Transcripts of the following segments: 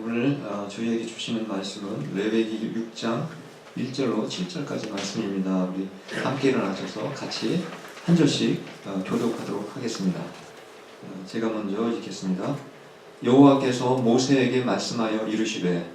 오늘 저희에게 주시는 말씀은 레위기 6장 1절로 7절까지 말씀입니다. 우리 함께 일어나셔서 같이 한 절씩 교독하도록 하겠습니다. 제가 먼저 읽겠습니다. 여호와께서 모세에게 말씀하여 이르시되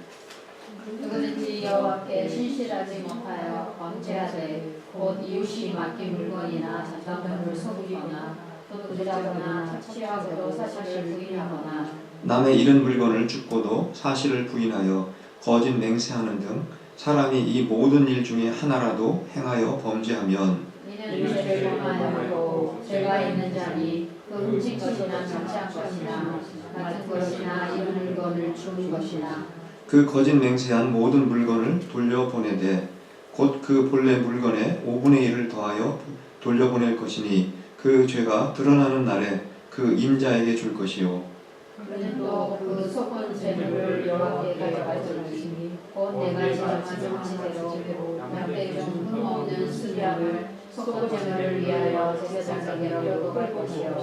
누구든지 여호와께 신실하지 못하여 범죄하되 곧 이웃이 맡긴 물건이나 전당물을 속이거나 또 부자거나 착취하고도 사실을 부인하거나 남의 잃은 물건을 줍고도 사실을 부인하여 거짓 맹세하는 등 사람이 이 모든 일 중에 하나라도 행하여 범죄하면 이는 죄를 범하였고 죄가 있는 자니 그 훔친 것이나 착취한 것이나 같은 것이나 잃은 물건을 준 것이나 그 거짓 맹세한 모든 물건을 돌려보내되 곧 그 본래 물건의 5분의 1을 더하여 돌려보낼 것이니 그 죄가 드러나는 날에 그 임자에게 줄 것이요 그는 또 그 속은 재물을 여호와께 가져갈 것이니 곧 내가 지정한 상치대로 양떼 중 흠없는 수량을 속은 재물을 위하여 제사장에게로 요구할 것이요.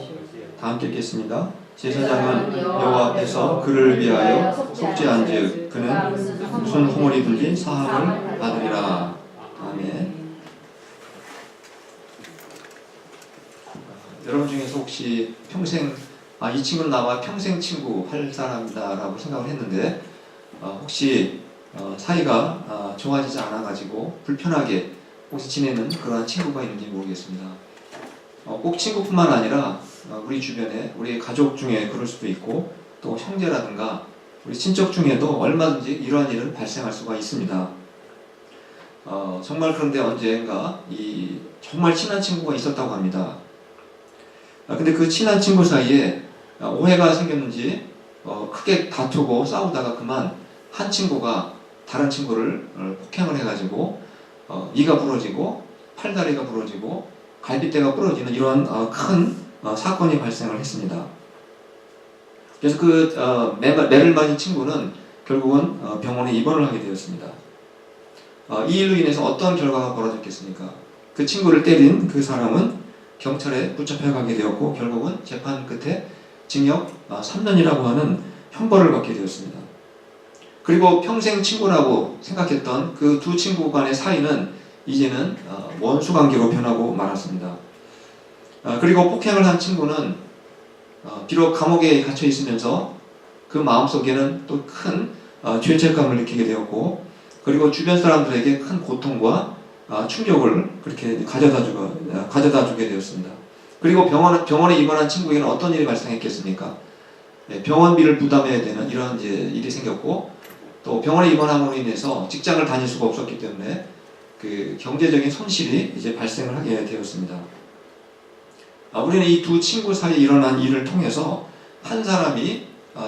다 함께 읽겠습니다. 제사장은 여호와 앞에서 그를 위하여 속죄한즉 그는 무슨 허물이든지 사함을 받으리라. 아멘. 여러분 중에서 혹시 평생 이 친구는 나와 평생 친구 할 사람이다 라고 생각을 했는데 혹시 사이가 좋아지지 않아 가지고 불편하게 혹시 지내는 그러한 친구가 있는지 모르겠습니다. 꼭 친구뿐만 아니라 우리 주변에 우리 가족 중에 그럴 수도 있고 또 형제라든가 우리 친척 중에도 얼마든지 이러한 일은 발생할 수가 있습니다. 정말 그런데 언젠가 정말 친한 친구가 있었다고 합니다. 근데 그 친한 친구 사이에 오해가 생겼는지 크게 다투고 싸우다가 그만 한 친구가 다른 친구를 폭행을 해가지고 이가 부러지고 팔다리가 부러지고 갈비뼈가 부러지는 이러한 큰 사건이 발생을 했습니다. 그래서 그 매를 맞은 친구는 결국은 병원에 입원을 하게 되었습니다. 이 일로 인해서 어떤 결과가 벌어졌겠습니까? 그 친구를 때린 그 사람은 경찰에 붙잡혀가게 되었고 결국은 재판 끝에 징역 3년이라고 하는 형벌을 받게 되었습니다. 그리고 평생 친구라고 생각했던 그 두 친구 간의 사이는 이제는 원수 관계로 변하고 말았습니다. 그리고 폭행을 한 친구는 비록 감옥에 갇혀 있으면서 그 마음속에는 또 큰 죄책감을 느끼게 되었고 그리고 주변 사람들에게 큰 고통과 충격을 그렇게 가져다 주게 되었습니다. 그리고 병원에 입원한 친구에게는 어떤 일이 발생했겠습니까? 병원비를 부담해야 되는 이런 일이 생겼고 또 병원에 입원함으로 인해서 직장을 다닐 수가 없었기 때문에 그 경제적인 손실이 이제 발생을 하게 되었습니다. 우리는 이 두 친구 사이에 일어난 일을 통해서 한 사람이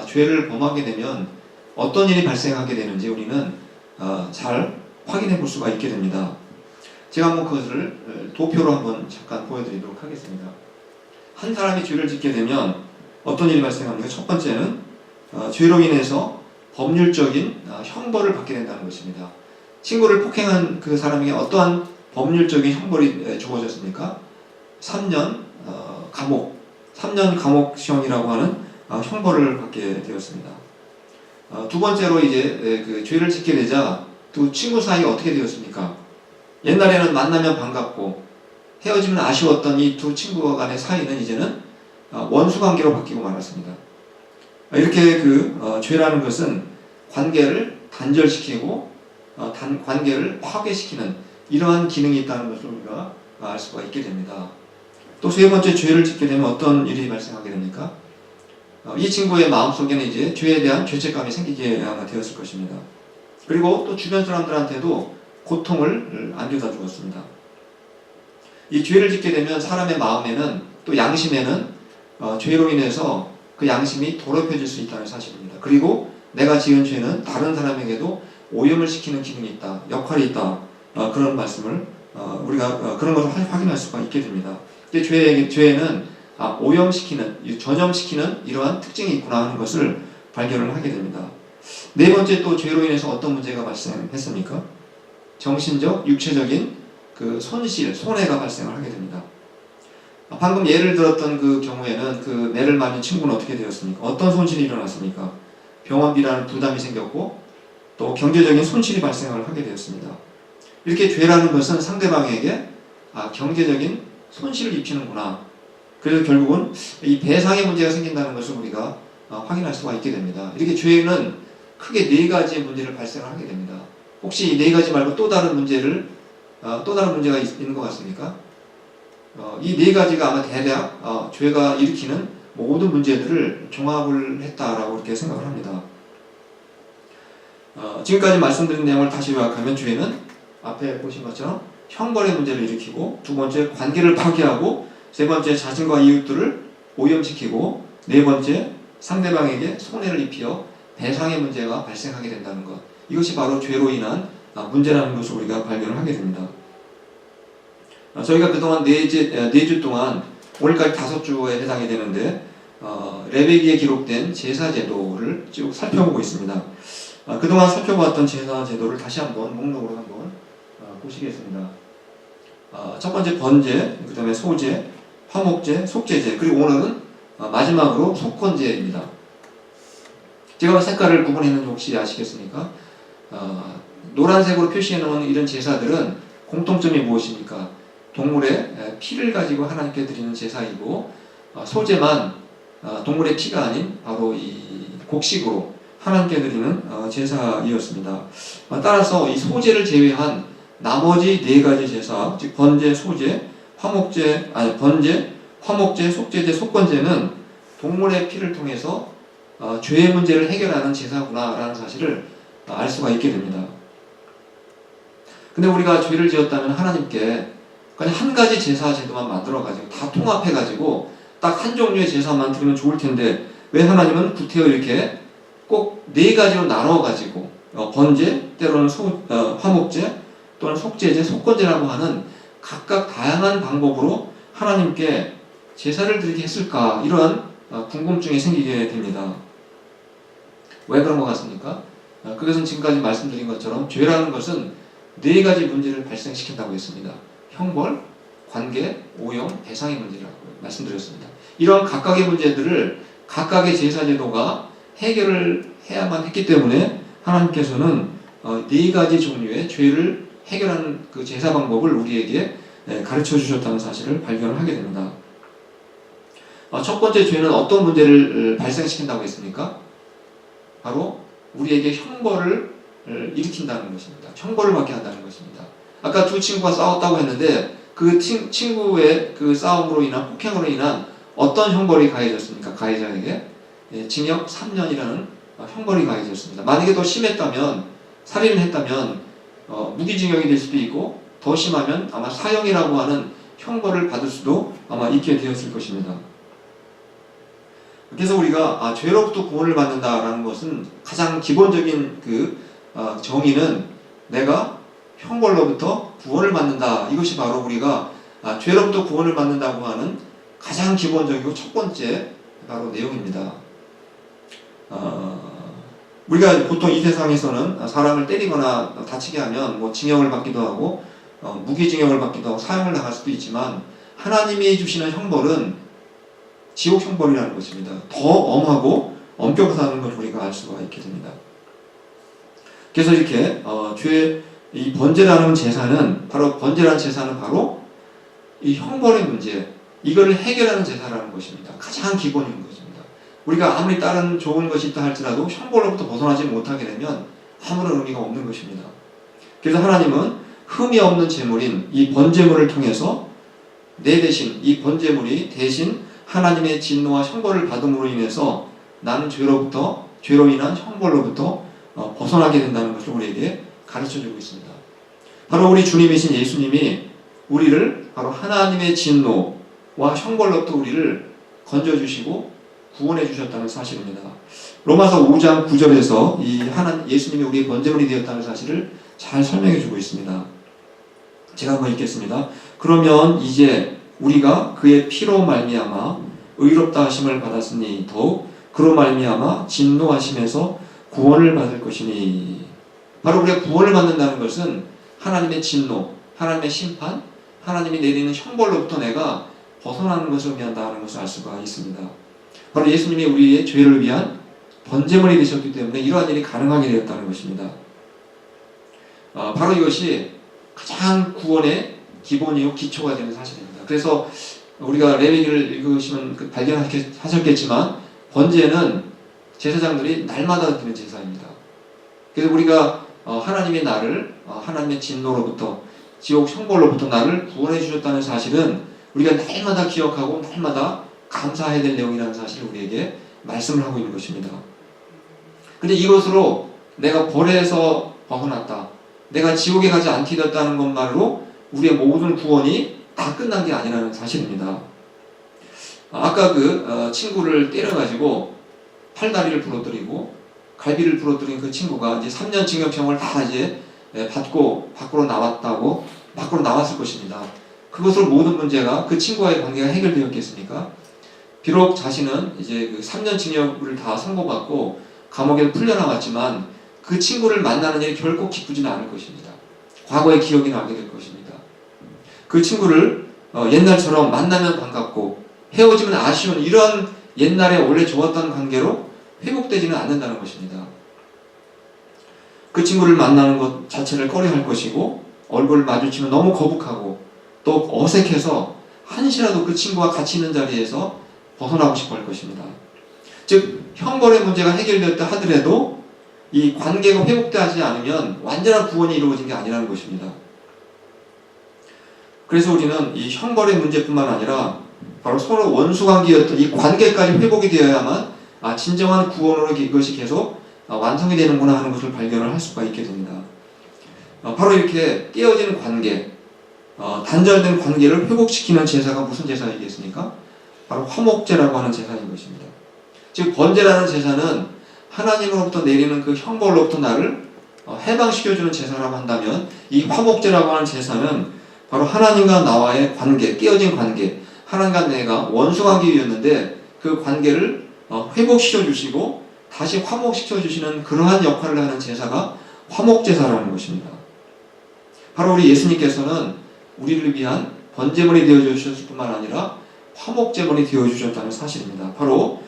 죄를 범하게 되면 어떤 일이 발생하게 되는지 우리는 잘 확인해 볼 수가 있게 됩니다. 제가 한번 그것을 도표로 한번 잠깐 보여드리도록 하겠습니다. 한 사람이 죄를 짓게 되면 어떤 일이 발생합니까? 첫 번째는 죄로 인해서 법률적인 형벌을 받게 된다는 것입니다. 친구를 폭행한 그 사람에게 어떠한 법률적인 형벌이 주어졌습니까? 3년 감옥, 3년 감옥형이라고 하는 형벌을 받게 되었습니다. 두 번째로 이제 그 죄를 짓게 되자 두 친구 사이가 어떻게 되었습니까? 옛날에는 만나면 반갑고 헤어지면 아쉬웠던 이 두 친구 간의 사이는 이제는 원수 관계로 바뀌고 말았습니다. 이렇게 죄라는 것은 관계를 단절시키고 관계를 파괴시키는 이러한 기능이 있다는 것을 우리가 알 수가 있게 됩니다. 또 세 번째, 죄를 짓게 되면 어떤 일이 발생하게 됩니까? 이 친구의 마음속에는 이제 죄에 대한 죄책감이 생기게 되었을 것입니다. 그리고 또 주변 사람들한테도 고통을 안겨다 주었습니다. 이 죄를 짓게 되면 사람의 마음에는 또 양심에는 죄로 인해서 그 양심이 더럽혀질 수 있다는 사실입니다. 그리고 내가 지은 죄는 다른 사람에게도 오염을 시키는 기능이 있다, 역할이 있다, 그런 말씀을 우리가 그런 것을 확인할 수가 있게 됩니다. 죄에는 오염시키는, 전염시키는 이러한 특징이 있구나 하는 것을 발견을 하게 됩니다. 네 번째, 또 죄로 인해서 어떤 문제가 발생했습니까? 정신적, 육체적인 그 손해가 발생을 하게 됩니다. 방금 예를 들었던 그 경우에는 그 매를 맞은 친구는 어떻게 되었습니까? 어떤 손실이 일어났습니까? 병원비라는 부담이 생겼고 또 경제적인 손실이 발생을 하게 되었습니다. 이렇게 죄라는 것은 상대방에게 경제적인 손실을 입히는구나. 그래서 결국은 이 배상의 문제가 생긴다는 것을 우리가 확인할 수가 있게 됩니다. 이렇게 죄는 크게 네 가지의 문제를 발생을 하게 됩니다. 혹시 이 네 가지 말고 또 다른 문제가 있는 것 같습니까? 이 네 가지가 아마 대략 죄가 일으키는 모든 문제들을 종합을 했다라고 이렇게 생각을 합니다. 지금까지 말씀드린 내용을 다시 요약하면 죄는 앞에 보신 것처럼 형벌의 문제를 일으키고, 두 번째 관계를 파괴하고, 세 번째 자신과 이웃들을 오염시키고, 네 번째 상대방에게 손해를 입혀 배상의 문제가 발생하게 된다는 것. 이것이 바로 죄로 인한 문제라는 것을 우리가 발견을 하게 됩니다. 저희가 그동안 네 주 동안 오늘까지 5주에 해당이 되는데 레위기에 기록된 제사제도를 쭉 살펴보고 있습니다. 그동안 살펴보았던 제사제도를 다시 한번 목록으로 한번 보시겠습니다. 첫 번째 번제, 그 다음에 소제, 화목제, 속제제, 그리고 오늘은 마지막으로 속건제입니다. 제가 색깔을 구분했는지 혹시 아시겠습니까? 노란색으로 표시해 놓은 이런 제사들은 공통점이 무엇입니까? 동물의 피를 가지고 하나님께 드리는 제사이고, 소제만 동물의 피가 아닌 바로 이 곡식으로 하나님께 드리는 제사이었습니다. 따라서 이 소제를 제외한 나머지 네 가지 제사, 즉 번제, 소제, 번제, 화목제, 속제제, 속건제는 동물의 피를 통해서 죄의 문제를 해결하는 제사구나라는 사실을 알 수가 있게 됩니다. 근데 우리가 죄를 지었다면 하나님께 그냥 한 가지 제사 제도만 만들어가지고 다 통합해가지고 딱 한 종류의 제사만 드리면 좋을 텐데, 왜 하나님은 구태여 이렇게 꼭 네 가지로 나눠가지고 번제, 때로는 화목제, 또는 속제제, 속건제라고 하는 각각 다양한 방법으로 하나님께 제사를 드리게 했을까? 이러한 궁금증이 생기게 됩니다. 왜 그런 것 같습니까? 그것은 지금까지 말씀드린 것처럼 죄라는 것은 네 가지 문제를 발생시킨다고 했습니다. 형벌, 관계, 오염, 배상의 문제라고 말씀드렸습니다. 이런 각각의 문제들을 각각의 제사제도가 해결을 해야만 했기 때문에 하나님께서는 네 가지 종류의 죄를 해결하는 그 제사 방법을 우리에게 가르쳐 주셨다는 사실을 발견을 하게 됩니다. 첫 번째 죄는 어떤 문제를 발생시킨다고 했습니까? 바로 우리에게 형벌을 일으킨다는 것입니다. 형벌을 받게 한다는 것입니다. 아까 두 친구가 싸웠다고 했는데 그 친구의 그 싸움으로 인한 폭행으로 인한 어떤 형벌이 가해졌습니까? 가해자에게 징역 3년이라는 형벌이 가해졌습니다. 만약에 더 심했다면, 살인을 했다면 무기징역이 될 수도 있고, 더 심하면 아마 사형이라고 하는 형벌을 받을 수도 아마 있게 되었을 것입니다. 그래서 우리가 죄로부터 구원을 받는다라는 것은 가장 기본적인 그 정의는 내가 형벌로부터 구원을 받는다. 이것이 바로 우리가 죄로부터 구원을 받는다고 하는 가장 기본적이고 첫 번째 바로 내용입니다. 우리가 보통 이 세상에서는 사람을 때리거나 다치게 하면 뭐 징역을 받기도 하고 무기징역을 받기도 하고 사형을 당할 수도 있지만, 하나님이 주시는 형벌은 지옥 형벌이라는 것입니다. 더 엄하고 엄격하다는 걸 우리가 알 수가 있게 됩니다. 그래서 이렇게 이 번제라는 제사는 바로 이 형벌의 문제, 이거를 해결하는 제사라는 것입니다. 가장 기본인 것입니다. 우리가 아무리 다른 좋은 것이 있다 할지라도 형벌로부터 벗어나지 못하게 되면 아무런 의미가 없는 것입니다. 그래서 하나님은 흠이 없는 제물인 이 번제물을 통해서 내 대신, 이 번제물이 대신 하나님의 진노와 형벌을 받음으로 인해서 나는 죄로 인한 형벌로부터 벗어나게 된다는 것을 우리에게 가르쳐주고 있습니다. 바로 우리 주님이신 예수님이 우리를 바로 하나님의 진노와 형벌로부터 우리를 건져주시고 구원해 주셨다는 사실입니다. 로마서 5장 9절에서 예수님이 우리의 번제물이 되었다는 사실을 잘 설명해 주고 있습니다. 제가 한번 읽겠습니다. 그러면 이제 우리가 그의 피로 말미암아 의롭다 하심을 받았으니 더욱 그로 말미암아 진노하심에서 구원을 받을 것이니. 바로 우리가 구원을 받는다는 것은 하나님의 진노, 하나님의 심판, 하나님이 내리는 형벌로부터 내가 벗어나는 것을 의미한다는 것을 알 수가 있습니다. 바로 예수님이 우리의 죄를 위한 번제물이 되셨기 때문에 이러한 일이 가능하게 되었다는 것입니다. 바로 이것이 가장 구원의 기본이요 기초가 되는 사실입니다. 그래서 우리가 레위기를 읽으시면 발견하셨겠지만 번제는 제사장들이 날마다 드리는 제사입니다. 그래서 우리가 하나님의 나를 하나님의 진노로부터 지옥 형벌로부터 나를 구원해 주셨다는 사실은 우리가 날마다 기억하고 날마다 감사해야 될 내용이라는 사실을 우리에게 말씀을 하고 있는 것입니다. 근데 이것으로 내가 벌에서 벗어났다, 내가 지옥에 가지 않게 되었다는 것만으로 우리의 모든 구원이 다 끝난 게 아니라는 사실입니다. 아까 그 친구를 때려가지고 팔다리를 부러뜨리고 갈비를 부러뜨린 그 친구가 이제 3년 징역형을 다 이제 받고 밖으로 나왔을 것입니다. 그것으로 모든 문제가 그 친구와의 관계가 해결되었겠습니까? 비록 자신은 이제 그 3년 징역을 다 선고받고 감옥에 풀려나왔지만 그 친구를 만나는 일이 결코 기쁘지는 않을 것입니다. 과거의 기억이 나게 될 것입니다. 그 친구를 옛날처럼 만나면 반갑고 헤어지면 아쉬운 이런 옛날에 원래 좋았던 관계로 회복되지는 않는다는 것입니다. 그 친구를 만나는 것 자체를 꺼려할 것이고 얼굴을 마주치면 너무 거북하고 또 어색해서 한시라도 그 친구와 같이 있는 자리에서 벗어나고 싶어 할 것입니다. 즉 형벌의 문제가 해결되었다 하더라도 이 관계가 회복되지 않으면 완전한 구원이 이루어진 게 아니라는 것입니다. 그래서 우리는 이 형벌의 문제뿐만 아니라 바로 서로 원수관계였던 이 관계까지 회복이 되어야만 진정한 구원으로 이것이 계속 완성이 되는구나 하는 것을 발견을 할 수가 있게 됩니다. 바로 이렇게 깨어진 관계, 단절된 관계를 회복시키는 제사가 무슨 제사이겠습니까? 바로 화목제라고 하는 제사인 것입니다. 즉 번제라는 제사는 하나님으로부터 내리는 그 형벌로부터 나를 해방시켜주는 제사라고 한다면 이 화목제라고 하는 제사는 바로 하나님과 나와의 관계, 깨어진 관계, 하나님과 내가 원수관계였는데 그 관계를 회복시켜 주시고 다시 화목시켜 주시는 그러한 역할을 하는 제사가 화목제사라는 것입니다. 바로 우리 예수님께서는 우리를 위한 번제물이 되어 주셨을 뿐만 아니라 화목제물이 되어 주셨다는 사실입니다. 바로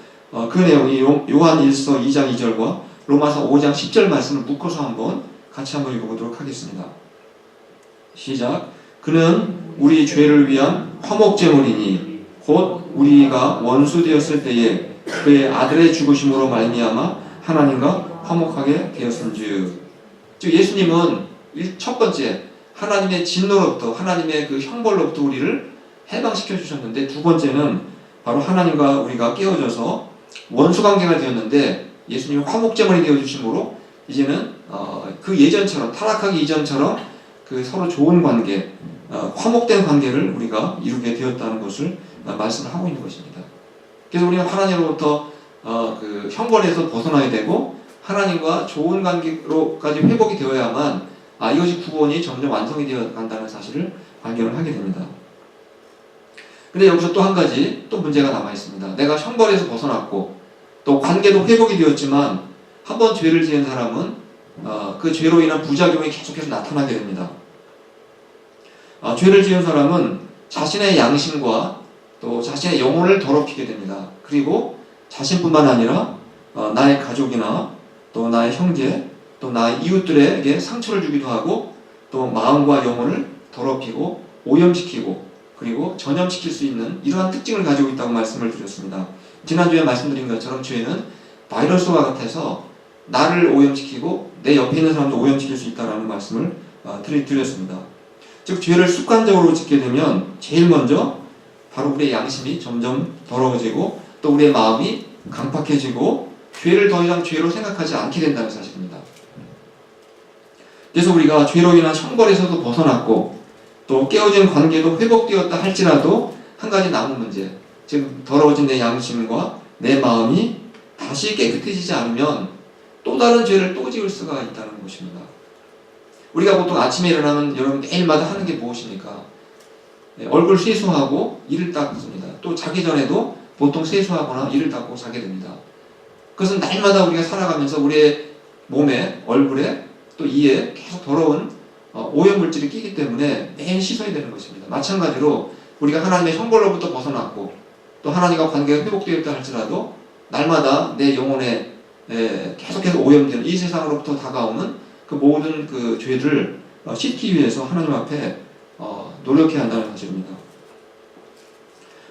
그 내용이 요한 1서 2장 2절과 로마서 5장 10절 말씀을 묶어서 같이 한번 읽어보도록 하겠습니다. 시작. 그는 우리 죄를 위한 화목제물이니 곧 우리가 원수 되었을 때에 그의 아들의 죽으심으로 말미암아 하나님과 화목하게 되었은즉. 즉 예수님은 첫 번째 하나님의 진노로부터 하나님의 그 형벌로부터 우리를 해방시켜 주셨는데 두 번째는 바로 하나님과 우리가 깨어져서 원수관계가 되었는데 예수님이 화목제물이 되어 주심으로 이제는 그 예전처럼 타락하기 이전처럼 그 서로 좋은 관계, 화목된 관계를 우리가 이루게 되었다는 것을 말씀을 하고 있는 것입니다. 그래서 우리는 하나님으로부터 그 형벌에서 벗어나야 되고 하나님과 좋은 관계로까지 회복이 되어야만 이것이 구원이 점점 완성이 되어 간다는 사실을 발견을 하게 됩니다. 근데 여기서 또 한 가지 또 문제가 남아 있습니다. 내가 형벌에서 벗어났고 또 관계도 회복이 되었지만 한번 죄를 지은 사람은 그 죄로 인한 부작용이 계속해서 나타나게 됩니다. 죄를 지은 사람은 자신의 양심과 또 자신의 영혼을 더럽히게 됩니다. 그리고 자신뿐만 아니라 나의 가족이나 또 나의 형제 또 나의 이웃들에게 상처를 주기도 하고 또 마음과 영혼을 더럽히고 오염시키고 그리고 전염시킬 수 있는 이러한 특징을 가지고 있다고 말씀을 드렸습니다. 지난주에 말씀드린 것처럼 죄는 바이러스와 같아서 나를 오염시키고 내 옆에 있는 사람도 오염시킬 수 있다는 말씀을 드렸습니다. 즉 죄를 습관적으로 짓게 되면 제일 먼저 바로 우리의 양심이 점점 더러워지고 또 우리의 마음이 강팍해지고 죄를 더 이상 죄로 생각하지 않게 된다는 사실입니다. 그래서 우리가 죄로 인한 형벌에서도 벗어났고 또 깨어진 관계도 회복되었다 할지라도 한 가지 남은 문제, 즉 더러워진 내 양심과 내 마음이 다시 깨끗해지지 않으면 또 다른 죄를 또 지을 수가 있다는 것입니다. 우리가 보통 아침에 일어나면 여러분 매일마다 하는 게 무엇입니까? 얼굴 세수하고 이를 닦습니다. 또 자기 전에도 보통 세수하거나 이를 닦고 자게 됩니다. 그것은 날마다 우리가 살아가면서 우리의 몸에, 얼굴에 또 이에 계속 더러운 오염물질이 끼기 때문에 매일 씻어야 되는 것입니다. 마찬가지로 우리가 하나님의 형벌로부터 벗어났고 또 하나님과 관계가 회복되었다 할지라도 날마다 내 영혼에 계속해서 오염되는 이 세상으로부터 다가오는 그 모든 그 죄를 씻기 위해서 하나님 앞에 노력해야 한다는 사실입니다.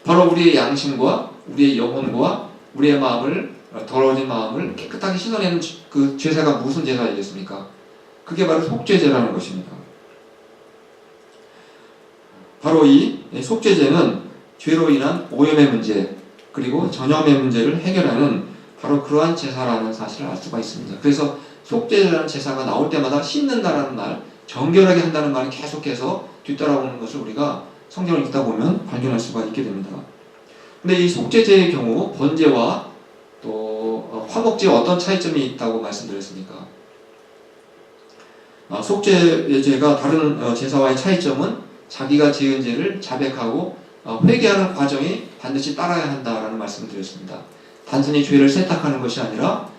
바로 우리의 양심과 우리의 영혼과 우리의 마음을 더러워진 마음을 깨끗하게 씻어내는 그 제사가 무슨 제사이겠습니까? 그게 바로 속죄제라는 것입니다. 바로 이 속죄제는 죄로 인한 오염의 문제 그리고 전염의 문제를 해결하는 바로 그러한 제사라는 사실을 알 수가 있습니다. 그래서 속죄제라는 제사가 나올 때마다 씻는다라는 말, 정결하게 한다는 말이 계속해서 뒤따라오는 것을 우리가 성경을 읽다 보면 발견할 수가 있게 됩니다. 근데 이 속죄제의 경우 번제와 또 화목제에 어떤 차이점이 있다고 말씀드렸습니까? 속죄제가 다른 제사와의 차이점은 자기가 지은 죄를 자백하고 회개하는 과정이 반드시 따라야 한다라는 말씀을 드렸습니다. 단순히 죄를 세탁하는 것이 아니라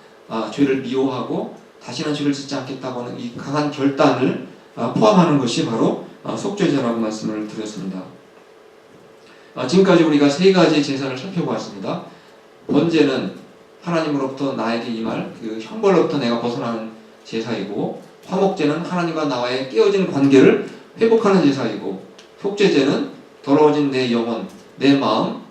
죄를 미워하고 다시는 죄를 짓지 않겠다고 하는 이 강한 결단을 포함하는 것이 바로 속죄제라고 말씀을 드렸습니다. 지금까지 우리가 세 가지 제사를 살펴보았습니다. 번제는 하나님으로부터 나에게 임할 그 형벌로부터 내가 벗어나는 제사이고, 화목제는 하나님과 나와의 깨어진 관계를 회복하는 제사이고, 속죄제는 더러워진 내 영혼, 내 마음,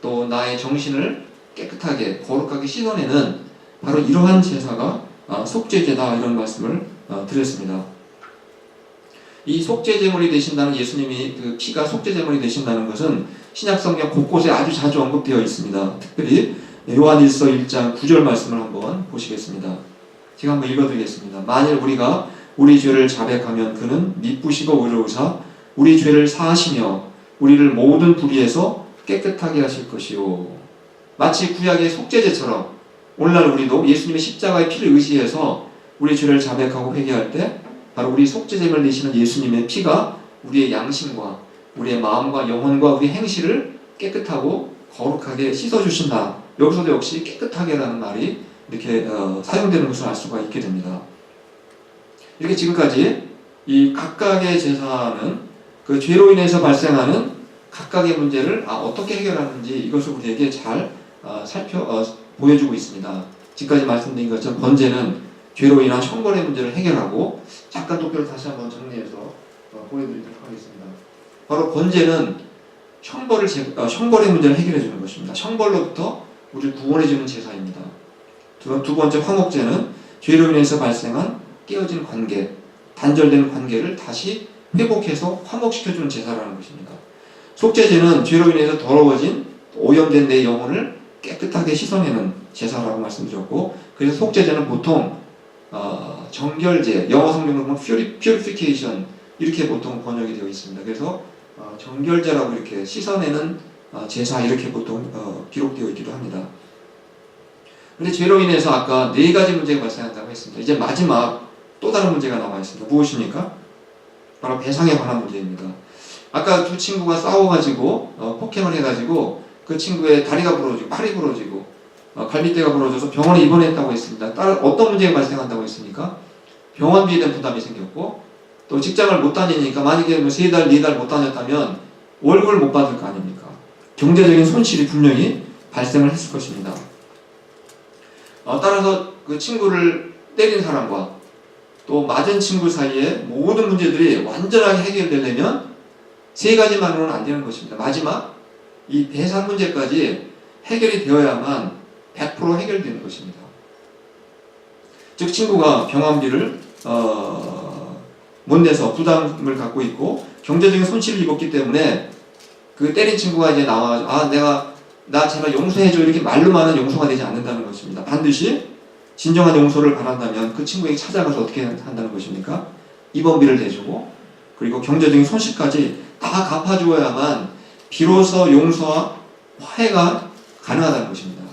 또 나의 정신을 깨끗하게 거룩하게 씻어내는 바로 이러한 제사가 속죄제다, 이런 말씀을 드렸습니다. 이 속죄제물이 되신다는 예수님이 그 피가 속죄제물이 되신다는 것은 신약성경 곳곳에 아주 자주 언급되어 있습니다. 특별히 요한일서 1장 9절 말씀을 한번 보시겠습니다. 제가 한번 읽어드리겠습니다. 만일 우리가 우리 죄를 자백하면 그는 미쁘시고 의로우사 우리 죄를 사하시며 우리를 모든 불의에서 깨끗하게 하실 것이요. 마치 구약의 속죄제처럼 오늘날 우리도 예수님의 십자가의 피를 의지해서 우리 죄를 자백하고 회개할 때 바로 우리 속죄제물 되시는 예수님의 피가 우리의 양심과 우리의 마음과 영혼과 우리 행실을 깨끗하고 거룩하게 씻어주신다. 여기서도 역시 깨끗하게라는 말이 이렇게 사용되는 것을 알 수가 있게 됩니다. 이렇게 지금까지 이 각각의 제사는 그 죄로 인해서 발생하는 각각의 문제를 어떻게 해결하는지 이것을 우리에게 잘 보여주고 있습니다. 지금까지 말씀드린 것처럼 번제는 죄로 인한 형벌의 문제를 해결하고, 잠깐 도표를 다시 한번 정리해서 보여드리도록 하겠습니다. 바로 번제는 형벌의 문제를 해결해 주는 것입니다. 형벌로부터 우리를 구원해 주는 제사입니다. 두 번째 화목제는 죄로 인해서 발생한 깨어진 관계, 단절된 관계를 다시 회복해서 화목시켜 주는 제사라는 것입니다. 속죄제는 죄로 인해서 더러워진 오염된 내 영혼을 깨끗하게 씻어내는 제사라고 말씀드렸고, 그래서 속죄제는 보통 정결제, 영어 성경으로 보면 purification 이렇게 보통 번역이 되어 있습니다. 그래서 정결제라고 이렇게 씻어내는 제사 이렇게 보통 기록되어 있기도 합니다. 그런데 죄로 인해서 아까 네 가지 문제가 발생한다고 했습니다. 이제 마지막 또 다른 문제가 나와 있습니다. 무엇입니까? 바로 배상에 관한 문제입니다. 아까 두 친구가 싸워가지고 폭행을 해가지고 그 친구의 다리가 부러지고 팔이 부러지고 갈비뼈가 부러져서 병원에 입원했다고 했습니다. 따라 어떤 문제가 발생한다고 했습니까? 병원비에 대한 부담이 생겼고, 또 직장을 못 다니니까 만약에 3달, 4달 못 다녔다면 월급을 못 받을 거 아닙니까? 경제적인 손실이 분명히 발생을 했을 것입니다. 따라서 그 친구를 때린 사람과 또 맞은 친구 사이에 모든 문제들이 완전하게 해결되려면 세 가지만으로는 안 되는 것입니다. 마지막 이 배상 문제까지 해결이 되어야만 100% 해결되는 것입니다. 즉 친구가 병원비를 못 내서 부담을 갖고 있고 경제적인 손실을 입었기 때문에 그 때린 친구가 이제 나와서 나 제발 용서해줘 이렇게 말로만은 용서가 되지 않는다는 것입니다. 반드시 진정한 용서를 바란다면 그 친구에게 찾아가서 어떻게 한다는 것입니까? 입원비를 대주고 그리고 경제적인 손실까지 다 갚아주어야만 비로소 용서와 화해가 가능하다는 것입니다.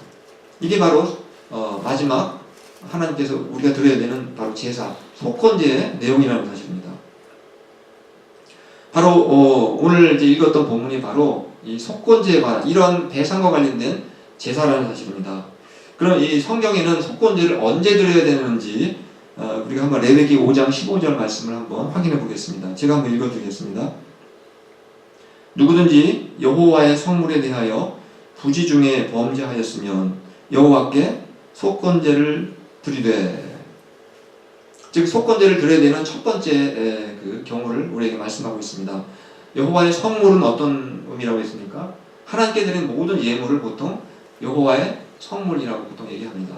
이게 바로 마지막 하나님께서 우리가 드려야 되는 바로 제사, 속건제의 내용이라는 사실입니다. 바로 오늘 이제 읽었던 본문이 바로 이 속건제에 관한 이런 배상과 관련된 제사라는 사실입니다. 그럼 이 성경에는 속건제를 언제 드려야 되는지 우리가 한번 레위기 5장 15절 말씀을 한번 확인해 보겠습니다. 제가 한번 읽어드리겠습니다. 누구든지 여호와의 성물에 대하여 부지 중에 범죄하였으면 여호와께 속건제를 드리되, 즉 속건제를 드려야 되는 첫 번째 그 경우를 우리에게 말씀하고 있습니다. 여호와의 성물은 어떤 의미라고 했습니까? 하나님께 드린 모든 예물을 보통 여호와의 성물이라고 보통 얘기합니다.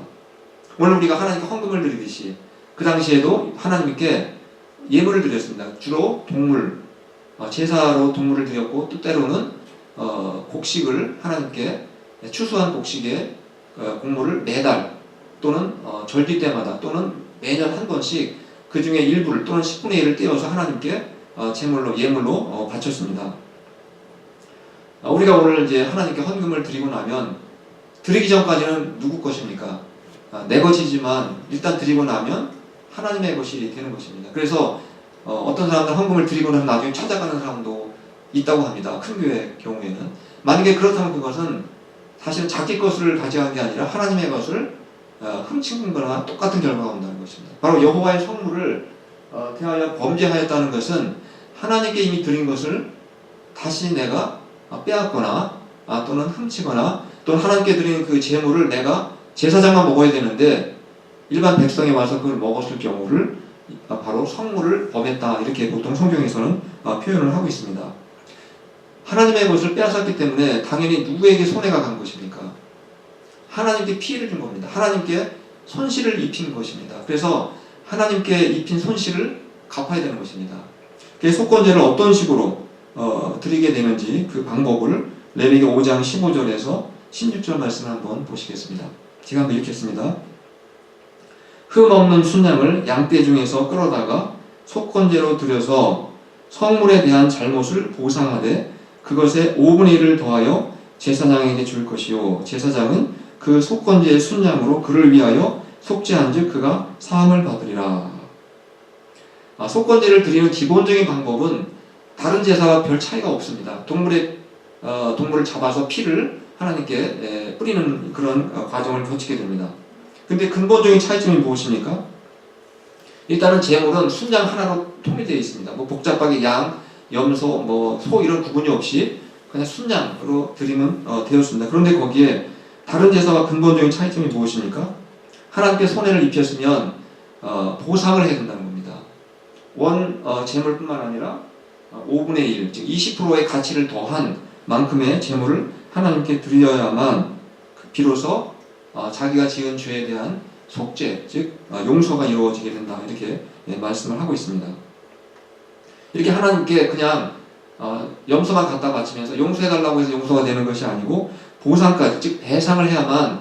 오늘 우리가 하나님께 헌금을 드리듯이 그 당시에도 하나님께 예물을 드렸습니다. 주로 동물, 제사로 동물을 드렸고, 또 때로는 곡식을 하나님께 추수한 곡식의 곡물을 매달 또는 절기 때마다 또는 매년 한 번씩 그 중에 일부를 또는 10분의 1을 떼어서 하나님께 제물로 예물로 바쳤습니다. 우리가 오늘 이제 하나님께 헌금을 드리고 나면 드리기 전까지는 누구 것입니까? 내 것이지만 일단 드리고 나면 하나님의 것이 되는 것입니다. 그래서 어떤 사람들은 헌금을 드리고 나서 나중에 찾아가는 사람도 있다고 합니다. 큰 교회 경우에는. 만약에 그렇다면 그것은 사실은 자기 것을 가져간 게 아니라 하나님의 것을 훔친 거나 똑같은 결과가 온다는 것입니다. 바로 여호와의 성물을 대하여 범죄하였다는 것은 하나님께 이미 드린 것을 다시 내가 빼앗거나 또는 훔치거나 또는 하나님께 드린 그 제물을 내가 제사장만 먹어야 되는데 일반 백성이 와서 그걸 먹었을 경우를 바로 성물을 범했다, 이렇게 보통 성경에서는 표현을 하고 있습니다. 하나님의 것을 빼앗았기 때문에 당연히 누구에게 손해가 간 것입니까? 하나님께 피해를 준 겁니다. 하나님께 손실을 입힌 것입니다. 그래서 하나님께 입힌 손실을 갚아야 되는 것입니다. 그래서 속건제를 어떤 식으로 드리게 되는지 그 방법을 레위기 5장 15절에서 16절 말씀을 한번 보시겠습니다. 제가 한번 읽겠습니다. 흠 없는 순양을 양떼 중에서 끌어다가 속건제로 드려서 성물에 대한 잘못을 보상하되 그것에 5분의 1을 더하여 제사장에게 줄 것이요, 제사장은 그 속건제의 순양으로 그를 위하여 속죄한 즉 그가 사함을 받으리라. 속건제를 드리는 기본적인 방법은 다른 제사와 별 차이가 없습니다. 동물을 잡아서 피를 하나님께 뿌리는 그런 과정을 거치게 됩니다. 근데 근본적인 차이점이 무엇입니까? 일단은 제물은 순양 하나로 통일되어 있습니다. 뭐 복잡하게 양, 염소, 소 이런 구분이 없이 그냥 순양으로 드리면 되었습니다. 그런데 거기에 다른 제사와 근본적인 차이점이 무엇입니까? 하나님께 손해를 입혔으면 보상을 해야 된다는 겁니다. 제물뿐만 아니라 5분의 1, 즉 20%의 가치를 더한 만큼의 제물을 하나님께 드려야만 비로소 자기가 지은 죄에 대한 속죄, 즉 용서가 이루어지게 된다, 이렇게 말씀을 하고 있습니다. 이렇게 하나님께 그냥 염소만 갖다 바치면서 용서해달라고 해서 용서가 되는 것이 아니고 보상까지, 즉 배상을 해야만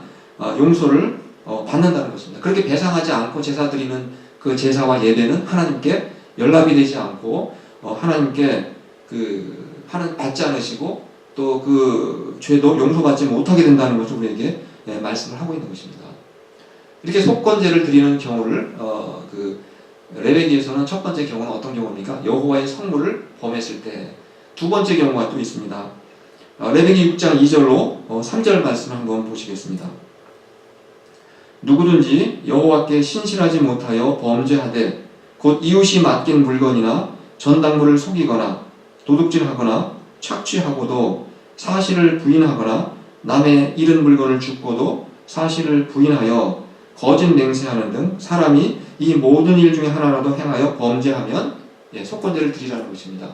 용서를 받는다는 것입니다. 그렇게 배상하지 않고 제사 드리는 그 제사와 예배는 하나님께 연락이 되지 않고 하나님께 받지 않으시고 또 그 죄도 용서받지 못하게 된다는 것을 우리에게 말씀을 하고 있는 것입니다. 이렇게 속건제를 드리는 경우를 레위기에서는 첫 번째 경우는 어떤 경우입니까? 여호와의 성물을 범했을 때. 두 번째 경우가 또 있습니다. 레위기 6장 2절로 3절 말씀을 한번 보시겠습니다. 누구든지 여호와께 신실하지 못하여 범죄하되 곧 이웃이 맡긴 물건이나 전당물을 속이거나 도둑질하거나 착취하고도 사실을 부인하거나 남의 잃은 물건을 줍고도 사실을 부인하여 거짓 맹세하는 등 사람이 이 모든 일 중에 하나라도 행하여 범죄하면 속건제를 드리라는 것입니다.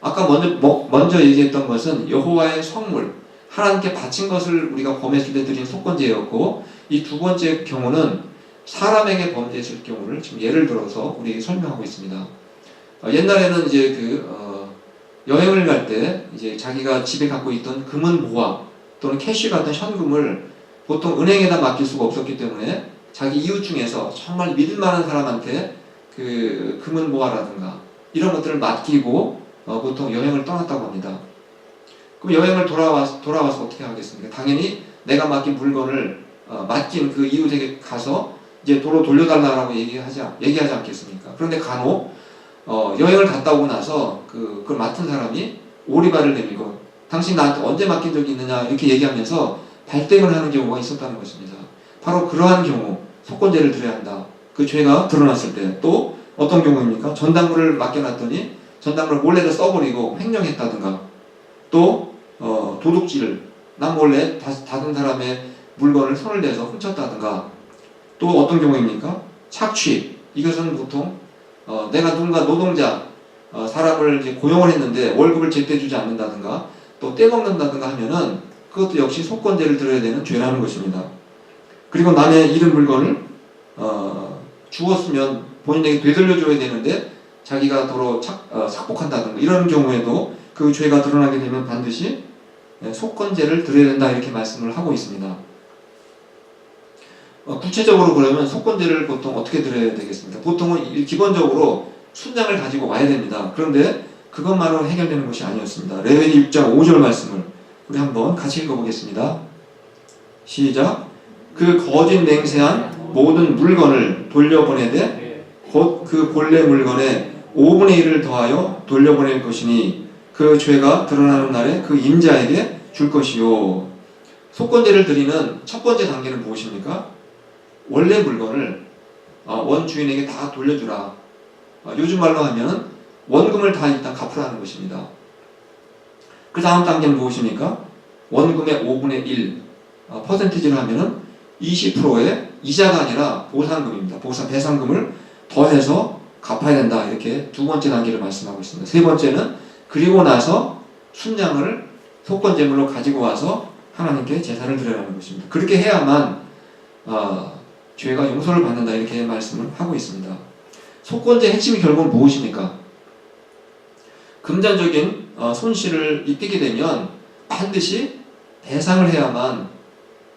아까 먼저 얘기했던 것은 여호와의 성물, 하나님께 바친 것을 우리가 범했을 때 드린 속건제였고, 이 두 번째 경우는 사람에게 범죄했을 경우를 지금 예를 들어서 우리에게 설명하고 있습니다. 옛날에는 이제 여행을 갈 때 이제 자기가 집에 갖고 있던 금은 모아 또는 캐시 같은 현금을 보통 은행에다 맡길 수가 없었기 때문에 자기 이웃 중에서 정말 믿을 만한 사람한테 그 금은 모아라든가 이런 것들을 맡기고 보통 여행을 떠났다고 합니다. 그럼 여행을 돌아와서 어떻게 하겠습니까? 당연히 내가 맡긴 물건을 맡긴 그 이웃에게 가서 이제 도로 돌려달라고 얘기하지 않겠습니까? 그런데 간혹 여행을 갔다 오고 나서 그걸 맡은 사람이 오리발을 내밀고 당신 나한테 언제 맡긴 적이 있느냐 이렇게 얘기하면서 발뺌을 하는 경우가 있었다는 것입니다. 바로 그러한 경우 속건제를 드려야 한다. 그 죄가 드러났을 때. 또 어떤 경우입니까? 전당물을 맡겨놨더니 전당물을 몰래 다 써버리고 횡령했다든가 또 도둑질, 남 몰래 다른 사람의 물건을 손을 대서 훔쳤다든가, 또 어떤 경우입니까? 착취. 이것은 보통 내가 누군가 노동자, 사람을 이제 고용을 했는데 월급을 제때 주지 않는다든가, 또 떼먹는다든가 하면은 그것도 역시 속건제를 들어야 되는 죄라는 것입니다. 그리고 남의 잃은 물건을 주었으면 본인에게 되돌려줘야 되는데 자기가 도로 삭복한다든가 이런 경우에도 그 죄가 드러나게 되면 반드시 속건제를 드려야 된다, 이렇게 말씀을 하고 있습니다. 구체적으로 그러면 속건제를 보통 어떻게 드려야 되겠습니까? 보통은 기본적으로 순양을 가지고 와야 됩니다. 그런데 그것만으로 해결되는 것이 아니었습니다. 레위기 6장 5절 말씀을 우리 한번 같이 읽어보겠습니다. 시작. 그 거짓 맹세한 모든 물건을 돌려보내되 곧 그 본래 물건의 5분의 1을 더하여 돌려보낼 것이니 그 죄가 드러나는 날에 그 임자에게 줄 것이요. 속건제를 드리는 첫 번째 단계는 무엇입니까? 원래 물건을 원주인에게 다 돌려주라. 요즘 말로 하면 원금을 다 일단 갚으라는 것입니다. 그 다음 단계는 무엇입니까? 원금의 5분의 1 퍼센티지를 하면은 20%의 이자가 아니라 보상금입니다. 배상금을 더해서 갚아야 된다, 이렇게 두 번째 단계를 말씀하고 있습니다. 세 번째는 그리고 나서 순양을 속건제물로 가지고 와서 하나님께 제사를 드려라는 것입니다. 그렇게 해야만 죄가 용서를 받는다, 이렇게 말씀을 하고 있습니다. 속건제의 핵심이 결국은 무엇입니까? 금전적인 손실을 입히게 되면 반드시 배상을 해야만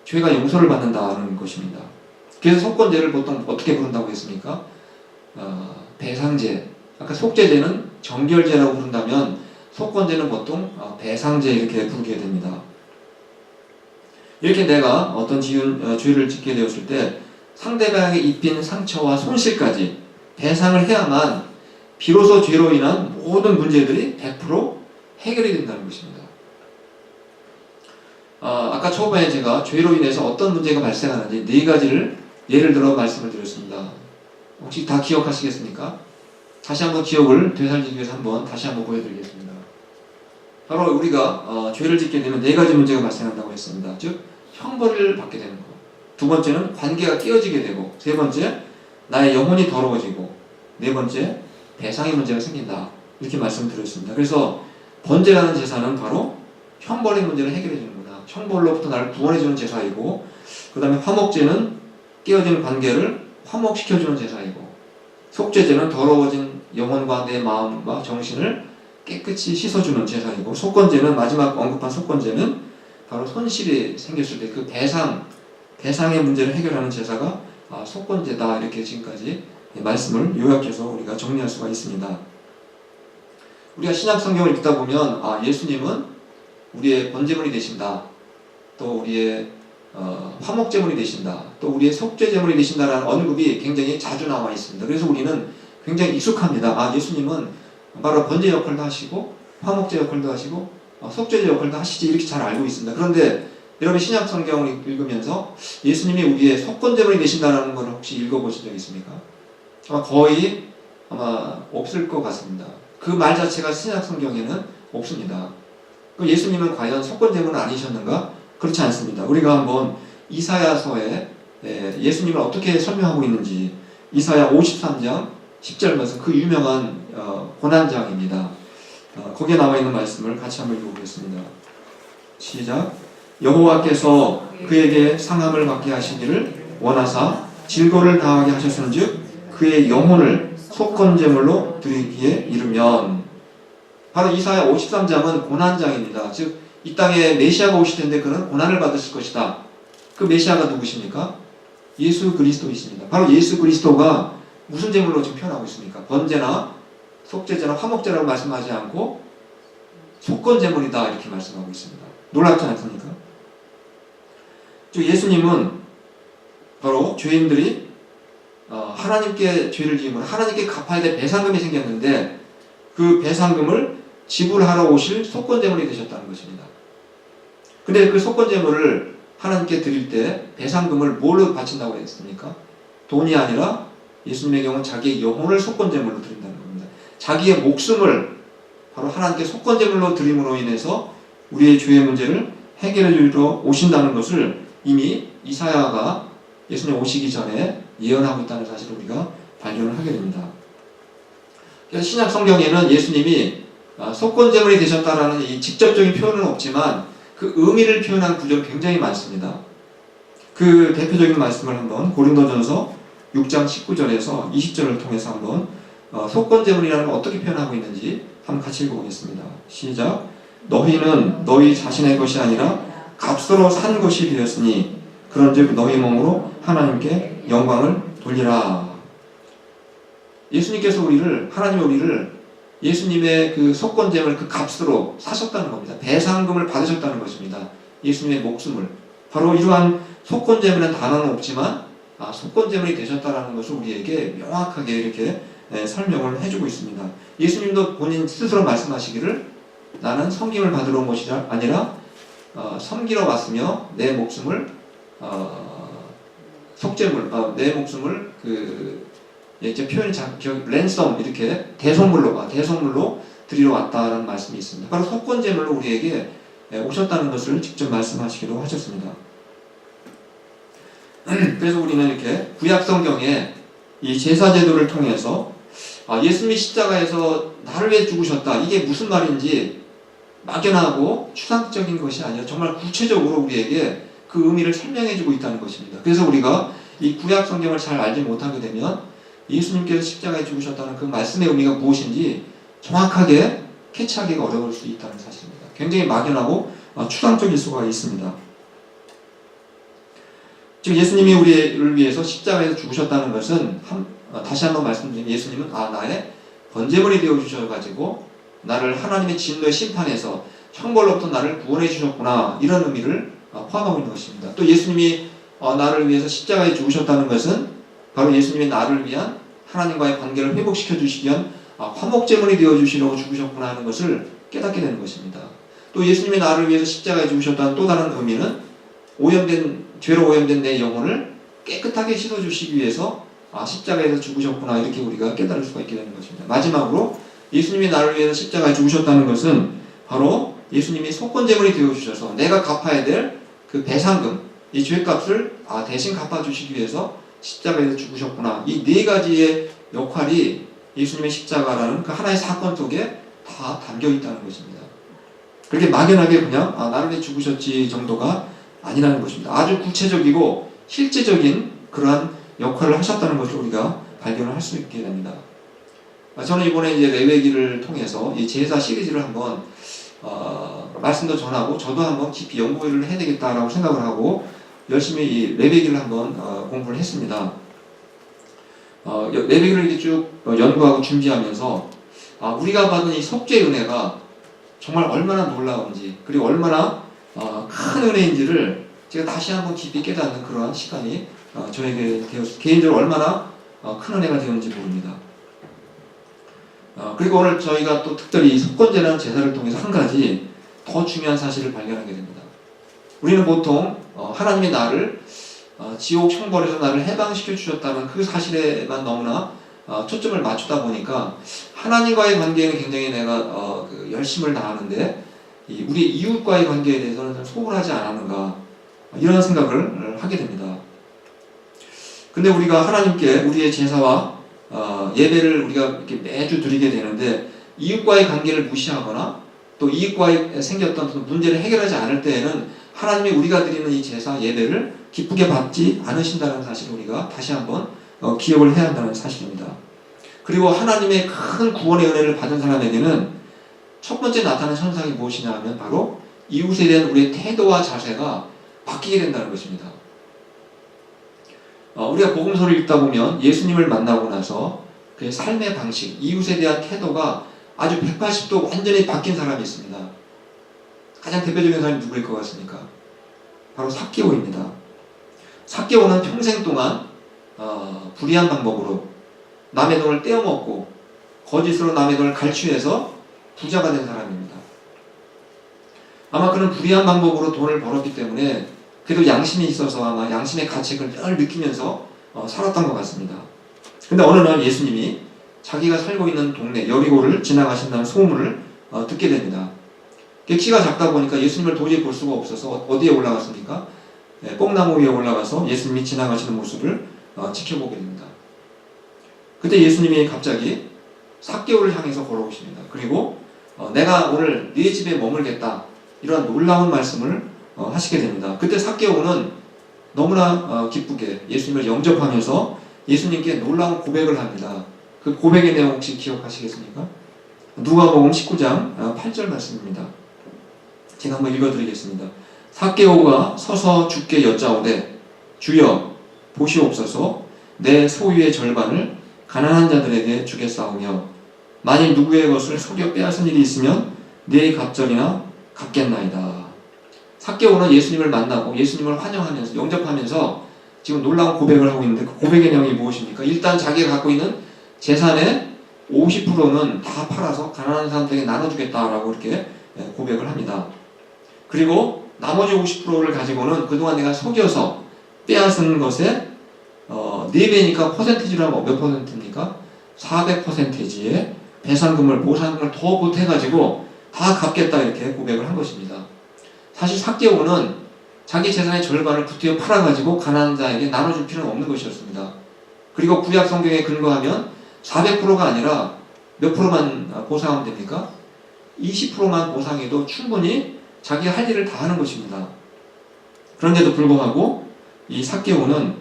죄가 용서를 받는다는 것입니다. 그래서 속건제를 보통 어떻게 부른다고 했습니까? 배상제. 아까 속죄제는 정결제라고 부른다면 속건제는 보통 배상제, 이렇게 부르게 됩니다. 이렇게 내가 어떤 죄를 짓게 되었을 때 상대방에게 입힌 상처와 손실까지 배상을 해야만 비로소 죄로 인한 모든 문제들이 100% 해결이 된다는 것입니다. 아까 초반에 제가 죄로 인해서 어떤 문제가 발생하는지 4가지를 예를 들어 말씀을 드렸습니다. 혹시 다 기억하시겠습니까? 다시 한번 기억을 되살리기 위해서 다시 한번 보여드리겠습니다. 바로 우리가 죄를 짓게 되면 4가지 문제가 발생한다고 했습니다. 즉 형벌을 받게 되는 것, 두 번째는 관계가 깨어지게 되고, 세 번째 나의 영혼이 더러워지고, 네 번째 배상의 문제가 생긴다, 이렇게 말씀드렸습니다. 그래서 번제라는 제사는 바로 형벌의 문제를 해결해 주는구나, 형벌로부터 나를 구원해 주는 제사이고, 그 다음에 화목제는 깨어진 관계를 화목시켜주는 제사이고, 속죄제는 더러워진 영혼과 내 마음과 정신을 깨끗이 씻어주는 제사이고, 속건제는 마지막 언급한 속건제는 바로 손실이 생겼을 때 그 배상의 문제를 해결하는 제사가 속건제다, 이렇게 지금까지 말씀을 요약해서 우리가 정리할 수가 있습니다. 우리가 신약 성경을 읽다 보면 예수님은 우리의 번제물이 되신다, 또 우리의 화목제물이 되신다, 또 우리의 속죄제물이 되신다라는 언급이 굉장히 자주 나와 있습니다. 그래서 우리는 굉장히 익숙합니다. 예수님은 바로 번제 역할도 하시고 화목제 역할도 하시고 속죄제 역할도 하시지, 이렇게 잘 알고 있습니다. 그런데 여러분 신약 성경을 읽으면서 예수님이 우리의 속건제물이 되신다는 것을 혹시 읽어보신 적 있습니까? 거의 없을 것 같습니다. 그 말 자체가 신약 성경에는 없습니다. 예수님은 과연 속건제물은 아니셨는가? 그렇지 않습니다. 우리가 한번 이사야서에 예수님을 어떻게 설명하고 있는지, 이사야 53장 10절 말씀, 그 유명한 고난장입니다. 거기에 나와 있는 말씀을 같이 한번 읽어보겠습니다. 시작. 여호와께서 그에게 상함을 받게 하시기를 원하사 질거를 당하게 하셨은즉 그의 영혼을 속건제물로 드리기에 이르면. 바로 이사야 53장은 고난장입니다. 즉 이 땅에 메시아가 오실 텐데 그는 고난을 받으실 것이다. 그 메시아가 누구십니까? 예수 그리스도이십니다. 바로 예수 그리스도가 무슨 제물로 지금 표현하고 있습니까? 번제나 속죄제나 화목제라고 말씀하지 않고 속건제물이다, 이렇게 말씀하고 있습니다. 놀랍지 않습니까? 즉 예수님은 바로 죄인들이 하나님께 죄를 지으면 하나님께 갚아야 될 배상금이 생겼는데 그 배상금을 지불하러 오실 속건제물이 되셨다는 것입니다. 근데 그 속건제물을 하나님께 드릴 때 배상금을 뭘로 바친다고 했습니까? 돈이 아니라 예수님의 경우는 자기의 영혼을 속건제물로 드린다는 겁니다. 자기의 목숨을 바로 하나님께 속건제물로 드림으로 인해서 우리의 죄의 문제를 해결해 주러 오신다는 것을 이미 이사야가 예수님 오시기 전에 예언하고 있다는 사실을 우리가 발견을 하게 됩니다. 그래서 신약 성경에는 예수님이 속건제물이 되셨다라는 이 직접적인 표현은 없지만 그 의미를 표현한 구절이 굉장히 많습니다. 그 대표적인 말씀을 한번 고린도전서 6장 19절에서 20절을 통해서 한번 속건제물이라는 걸 어떻게 표현하고 있는지 한번 같이 읽어보겠습니다. 시작. 너희는 너희 자신의 것이 아니라 값으로 산 것이 되었으니 그런즉 너희 몸으로 하나님께 영광을 돌리라. 예수님께서 하나님의 우리를 예수님의 그 속건제물 그 값으로 사셨다는 겁니다. 배상금을 받으셨다는 것입니다. 예수님의 목숨을. 바로 이러한 속건제물은 단어는 없지만 속건제물이 되셨다는 것을 우리에게 명확하게 이렇게 설명을 해주고 있습니다. 예수님도 본인 스스로 말씀하시기를 나는 섬김을 받으러 온 것이 아니라 섬기러 왔으며 내 목숨을 속죄물, 내 목숨을 이제 표현이 랜섬 이렇게 대속물로 드리러 왔다라는 말씀이 있습니다. 바로 속건제물로 우리에게 오셨다는 것을 직접 말씀하시기도 하셨습니다. 그래서 우리는 이렇게 구약 성경에 이 제사 제도를 통해서 예수님이 십자가에서 나를 위해 죽으셨다. 이게 무슨 말인지 막연하고 추상적인 것이 아니라 정말 구체적으로 우리에게 그 의미를 설명해주고 있다는 것입니다. 그래서 우리가 이 구약 성경을 잘 알지 못하게 되면 예수님께서 십자가에 죽으셨다는 그 말씀의 의미가 무엇인지 정확하게 캐치하기가 어려울 수 있다는 사실입니다. 굉장히 막연하고 추상적일 수가 있습니다. 지금 예수님이 우리를 위해서 십자가에서 죽으셨다는 것은 다시 한번 말씀드리면 예수님은 나의 번제물이 되어 주셔가지고 나를 하나님의 진노의 심판에서 형벌로부터 나를 구원해 주셨구나 이런 의미를 포함하고 있는 것입니다. 또 예수님이 나를 위해서 십자가에 죽으셨다는 것은 바로 예수님이 나를 위한 하나님과의 관계를 회복시켜 주시기 위한 화목제물이 되어 주시려고 죽으셨구나 하는 것을 깨닫게 되는 것입니다. 또 예수님이 나를 위해서 십자가에 죽으셨다는 또 다른 의미는 죄로 오염된 내 영혼을 깨끗하게 씻어주시기 위해서 십자가에서 죽으셨구나 이렇게 우리가 깨달을 수가 있게 되는 것입니다. 마지막으로 예수님이 나를 위해서 십자가에 죽으셨다는 것은 바로 예수님이 속건제물이 되어주셔서 내가 갚아야 될 그 배상금, 이 죄값을 대신 갚아주시기 위해서 십자가에서 죽으셨구나. 이 네 가지의 역할이 예수님의 십자가라는 그 하나의 사건 속에 다 담겨 있다는 것입니다. 그렇게 막연하게 그냥 나를 위해 죽으셨지 정도가 아니라는 것입니다. 아주 구체적이고 실제적인 그러한 역할을 하셨다는 것을 우리가 발견을 할 수 있게 됩니다. 저는 이번에 이제 레위기를 통해서 이 제사 시리즈를 한번 말씀도 전하고 저도 한번 깊이 연구를 해야 되겠다라고 생각을 하고 열심히 이 레위기를 한번 공부를 했습니다. 레위기를 이렇게 쭉 연구하고 준비하면서 우리가 받은 이 속죄의 은혜가 정말 얼마나 놀라운지 그리고 얼마나 큰 은혜인지를 제가 다시 한번 깊이 깨닫는 그러한 시간이 저에게 개인적으로 얼마나 큰 은혜가 되었는지 모릅니다. 그리고 오늘 저희가 또 특별히 속건제라는 제사를 통해서 한 가지 더 중요한 사실을 발견하게 됩니다. 우리는 보통 하나님이 나를 지옥 형벌에서 나를 해방시켜 주셨다는 그 사실에만 너무나 초점을 맞추다 보니까 하나님과의 관계에는 굉장히 내가 열심을 다하는데 우리 이웃과의 관계에 대해서는 소홀하지 않았는가 이런 생각을 하게 됩니다. 근데 우리가 하나님께 우리의 제사와 예배를 우리가 이렇게 매주 드리게 되는데 이웃과의 관계를 무시하거나 또 이웃과의 생겼던 문제를 해결하지 않을 때에는 하나님이 우리가 드리는 이 제사 예배를 기쁘게 받지 않으신다는 사실을 우리가 다시 한번 기억을 해야 한다는 사실입니다. 그리고 하나님의 큰 구원의 은혜를 받은 사람에게는 첫 번째 나타나는 현상이 무엇이냐 하면 바로 이웃에 대한 우리의 태도와 자세가 바뀌게 된다는 것입니다. 우리가 복음서를 읽다 보면 예수님을 만나고 나서 그의 삶의 방식, 이웃에 대한 태도가 아주 180도 완전히 바뀐 사람이 있습니다. 가장 대표적인 사람이 누구일 것 같습니까? 바로 삭개오입니다. 삭개오는 평생 동안 불의한 방법으로 남의 돈을 떼어먹고 거짓으로 남의 돈을 갈취해서 부자가 된 사람입니다. 아마 그는 불의한 방법으로 돈을 벌었기 때문에 그래도 양심이 있어서 아마 양심의 가책을 늘 느끼면서 살았던 것 같습니다. 근데 어느 날 예수님이 자기가 살고 있는 동네 여리고를 지나가신다는 소문을 듣게 됩니다. 키가 작다 보니까 예수님을 도저히 볼 수가 없어서 어디에 올라갔습니까? 뽕나무 위에 올라가서 예수님이 지나가시는 모습을 지켜보게 됩니다. 그때 예수님이 갑자기 삭개오를 향해서 걸어오십니다. 그리고 내가 오늘 네 집에 머물겠다, 이런 놀라운 말씀을 하시게 됩니다. 그때 삭개오는 너무나 기쁘게 예수님을 영접하면서 예수님께 놀라운 고백을 합니다. 그 고백의 내용 혹시 기억하시겠습니까? 누가복음 19장 8절 말씀입니다. 제가 한번 읽어드리겠습니다. 삭개오가 서서 주께 여짜오되 주여 보시옵소서, 내 소유의 절반을 가난한 자들에게 주겠사오며 만일 누구의 것을 속여 빼앗은 일이 있으면 네 갑절이나 갚겠나이다. 삭개오는 예수님을 만나고 예수님을 환영하면서 영접하면서 지금 놀라운 고백을 하고 있는데, 그 고백의 내용이 무엇입니까? 일단 자기가 갖고 있는 재산의 50%는 다 팔아서 가난한 사람들에게 나눠주겠다라고 이렇게 고백을 합니다. 그리고 나머지 50%를 가지고는 그동안 내가 속여서 빼앗은 것에 4배니까 퍼센티지로 하면 몇 퍼센트입니까? 400%의 배상금을, 보상금을 더 보태가지고 다 갚겠다, 이렇게 고백을 한 것입니다. 사실 삭개오는 자기 재산의 절반을 구태여 팔아가지고 가난한 자에게 나눠줄 필요는 없는 것이었습니다. 그리고 구약 성경에 근거하면 400%가 아니라 몇 프로만 보상하면 됩니까? 20%만 보상해도 충분히 자기가 할 일을 다 하는 것입니다. 그런데도 불구하고 이 삭개오는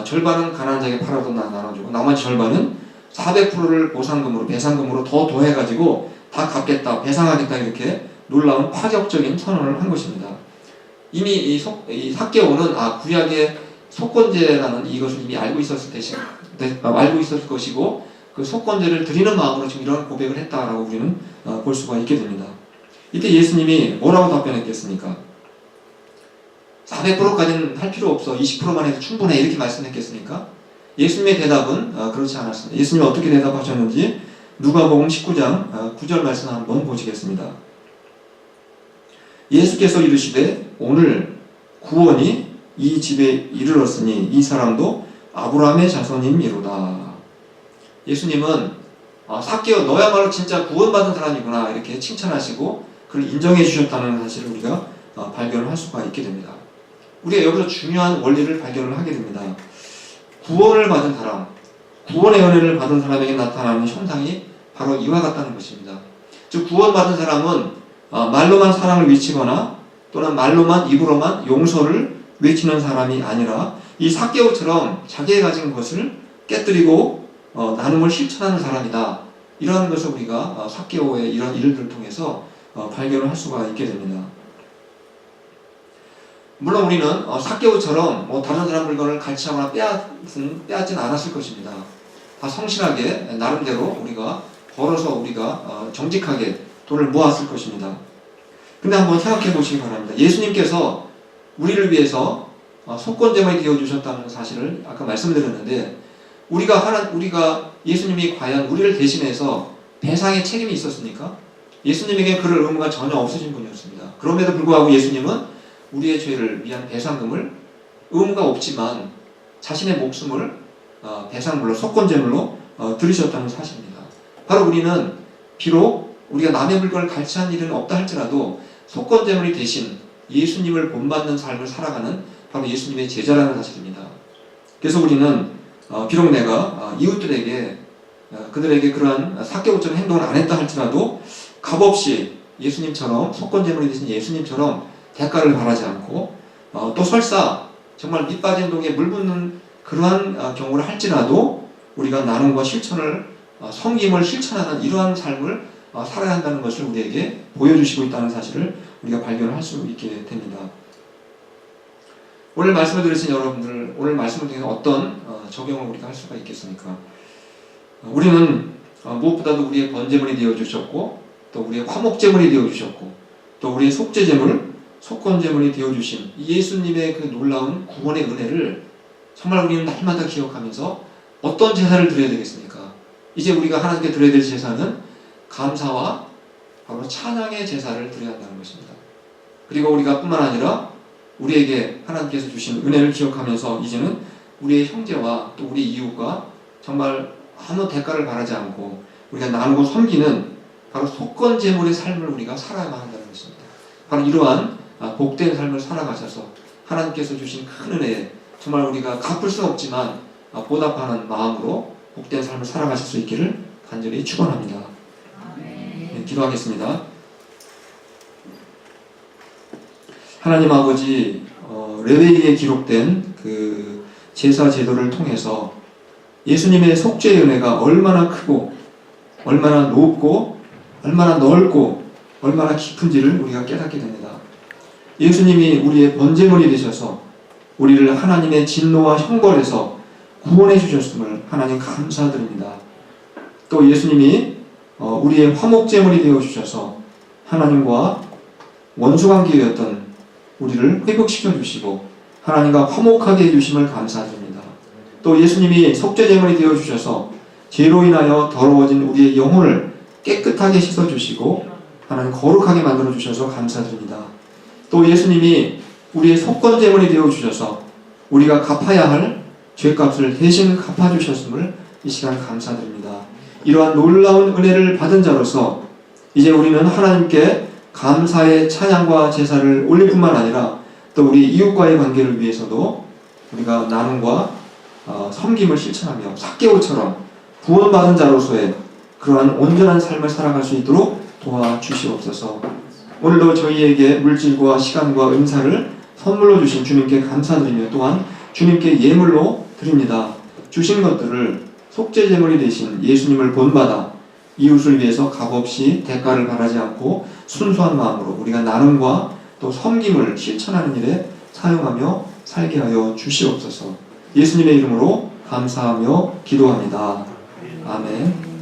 절반은 가난한 자에게 팔아도 나눠주고 나머지 절반은 400%를 보상금으로, 배상금으로 더 더해가지고 다 갚겠다, 배상하겠다, 이렇게 놀라운 파격적인 선언을 한 것입니다. 이미 이 삭개오는 구약의 속건제라는 이것을 이미 알고 있었을 것이고, 그 속건제를 드리는 마음으로 지금 이런 고백을 했다라고 우리는 볼 수가 있게 됩니다. 이때 예수님이 뭐라고 답변했겠습니까? 400%까지는 할 필요 없어, 20%만 해도 충분해, 이렇게 말씀했겠습니까? 예수님의 대답은 그렇지 않았습니다. 예수님이 어떻게 대답하셨는지 누가복음 19장 9절 말씀 한번 보시겠습니다. 예수께서 이르시되 오늘 구원이 이 집에 이르렀으니 이 사람도 아브라함의 자손임이로다. 예수님은 삭개오, 너야말로 진짜 구원받은 사람이구나, 이렇게 칭찬하시고 그를 인정해 주셨다는 사실을 우리가 발견을 할 수가 있게 됩니다. 우리가 여기서 중요한 원리를 발견을 하게 됩니다. 구원을 받은 사람, 구원의 은혜를 받은 사람에게 나타나는 현상이 바로 이와 같다는 것입니다. 즉, 구원받은 사람은 말로만 사랑을 외치거나 또는 말로만, 입으로만 용서를 외치는 사람이 아니라 이 삭개오처럼 자기가 가진 것을 깨뜨리고 나눔을 실천하는 사람이다. 이러한 것을 우리가 삭개오의 이런 일들을 통해서 발견을 할 수가 있게 됩니다. 물론 우리는 삭개오처럼 다른 사람 물건을 갈취하거나 빼앗진 않았을 것입니다. 다 성실하게 나름대로 우리가 벌어서 우리가 정직하게 돈을 모았을 것입니다. 근데 한번 생각해 보시기 바랍니다. 예수님께서 우리를 위해서 속건제물이 되어주셨다는 사실을 아까 말씀드렸는데, 우리가 예수님이 과연 우리를 대신해서 배상의 책임이 있었습니까? 예수님에게 그럴 의무가 전혀 없으신 분이었습니다. 그럼에도 불구하고 예수님은 우리의 죄를 위한 배상금을, 의무가 없지만 자신의 목숨을 배상물로, 속건제물로 들으셨다는 사실입니다. 바로 우리는 비록 우리가 남의 물건을 갈취한 일은 없다 할지라도 속건제물이 대신 예수님을 본받는 삶을 살아가는 바로 예수님의 제자라는 사실입니다. 그래서 우리는 비록 내가 이웃들에게 그들에게 그러한 삭개오처럼 행동을 안 했다 할지라도 값없이 예수님처럼, 속건제물이 대신 예수님처럼 대가를 바라지 않고 또 설사 정말 밑 빠진 독에 물 붓는 그러한 경우를 할지라도 우리가 나눔과 실천을, 섬김을 실천하는 이러한 삶을 살아야 한다는 것을 우리에게 보여주시고 있다는 사실을 우리가 발견할 수 있게 됩니다. 오늘 말씀을 들으신 여러분들, 오늘 말씀을 통해서 어떤 적용을 우리가 할 수가 있겠습니까? 우리는 무엇보다도 우리의 번제물이 되어주셨고, 또 우리의 화목제물이 되어주셨고, 또 우리의 속죄제물, 속건제물이 되어주신 예수님의 그 놀라운 구원의 은혜를 정말 우리는 날마다 기억하면서 어떤 제사를 드려야 되겠습니까? 이제 우리가 하나님께 드려야 될 제사는 감사와 바로 찬양의 제사를 드려야 한다는 것입니다. 그리고 우리가 뿐만 아니라 우리에게 하나님께서 주신 은혜를 기억하면서 이제는 우리의 형제와 또 우리 이웃과 정말 아무 대가를 바라지 않고 우리가 나누고 섬기는 바로 속건제물의 삶을 우리가 살아야만 한다는 것입니다. 바로 이러한 복된 삶을 살아가셔서 하나님께서 주신 큰 은혜에 정말 우리가 갚을 수 없지만 보답하는 마음으로 복된 삶을 살아가실 수 있기를 간절히 축원합니다. 네, 기도하겠습니다. 하나님 아버지, 레위기에 기록된 그 제사 제도를 통해서 예수님의 속죄의 은혜가 얼마나 크고 얼마나 높고 얼마나 넓고 얼마나 깊은지를 우리가 깨닫게 됩니다. 예수님이 우리의 번제물이 되셔서 우리를 하나님의 진노와 형벌에서 구원해 주셨음을 하나님 감사드립니다. 또 예수님이 우리의 화목제물이 되어 주셔서 하나님과 원수관계였던 우리를 회복시켜 주시고 하나님과 화목하게 해주심을 감사드립니다. 또 예수님이 속죄제물이 되어 주셔서 죄로 인하여 더러워진 우리의 영혼을 깨끗하게 씻어 주시고 하나님 거룩하게 만들어 주셔서 감사드립니다. 또 예수님이 우리의 속건제물이 되어 주셔서 우리가 갚아야 할 죄값을 대신 갚아 주셨음을 이 시간 감사드립니다. 이러한 놀라운 은혜를 받은 자로서 이제 우리는 하나님께 감사의 찬양과 제사를 올릴 뿐만 아니라 또 우리 이웃과의 관계를 위해서도 우리가 나눔과 섬김을 실천하며 삭개오처럼 구원받은 자로서의 그러한 온전한 삶을 살아갈 수 있도록 도와주시옵소서. 오늘도 저희에게 물질과 시간과 은사를 선물로 주신 주님께 감사드리며 또한 주님께 예물로 드립니다. 주신 것들을 속죄제물이 되신 예수님을 본받아 이웃을 위해서 값없이 대가를 바라지 않고 순수한 마음으로 우리가 나눔과 또 섬김을 실천하는 일에 사용하며 살게 하여 주시옵소서. 예수님의 이름으로 감사하며 기도합니다. 아멘.